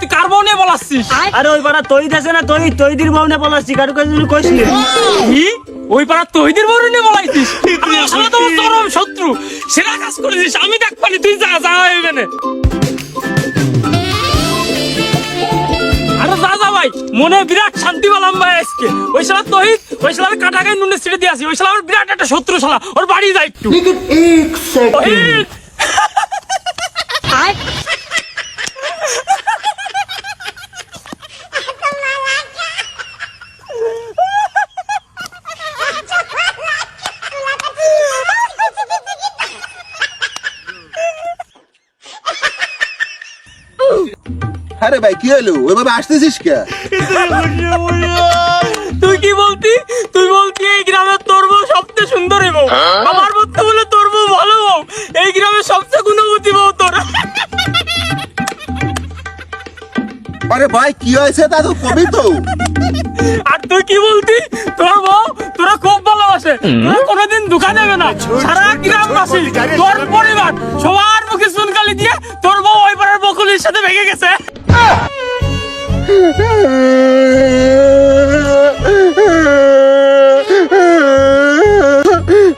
তুই কার বউ নিয়ে বলাচ্ছিস? আরে ওই পাড়া তৈদ আছে না, তৈদির বউ নিয়ে বলাচ্ছি, কারো কাছে কইসলি কি? ওই পাড়া তহিদের বউ নিয়ে বলাইছিস? আমি আসলে তোমার চরম শত্রু, সেরা কাজ করেছিস। আমি দেখ পানি, তুই যা যা হইবে না। আরে যা যা ভাই, মনে বিরাট শান্তি পেলাম ভাই আজকে। ওই শালা তহিদ, ওই শালার কাটাকায় নুনে ছিটে দিয়ে আসি। ওই শালা আমার বিরাট একটা শত্রু শালা, ওর বাড়ি যাই একটু। তহিদ! আরে ভাই কি হলো, ওইভাবে আসতেছিস কে? তুই কি বলতি? তুই বলতি এই গ্রামের তোর বউ সবচেয়ে সুন্দর বউ। আমার বলতে বলে তোর বউ ভালো বউ, এই গ্রামের সবচেয়ে গুণবতী বউ তোর। আরে ভাই কি হয়েছে তা তো কবি তো। আর তুই কি বলতি? তোর বউ তোরা খুব ভালোবাসে, তোরা কোনোদিন ধোঁকা দেবে না। সারা গ্রামবাসী, তোর পরিবার সবার মুখে চুনকালি দিয়ে তোর বউ ওই পাড়ার বকুলির সাথে ভেঙে গেছে।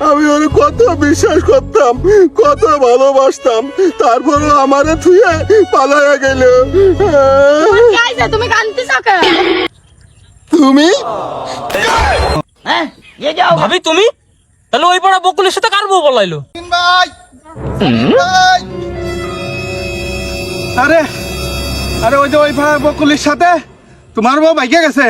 আমি ওর কত বিশ্বাস করতাম, কত ভালোবাসতাম, তারপরও আমারে থুয়ে পালায়া গেল। তুমি কাঁদতেছ কেন? তুমি ভাবি তুমি তাহলে ওই পাড়া বকুলের সাথে কার বউ বলাইলো? আরে আরে ওই যে ওই বকুলির সাথে তোমার বউ ভাইকে গেছে।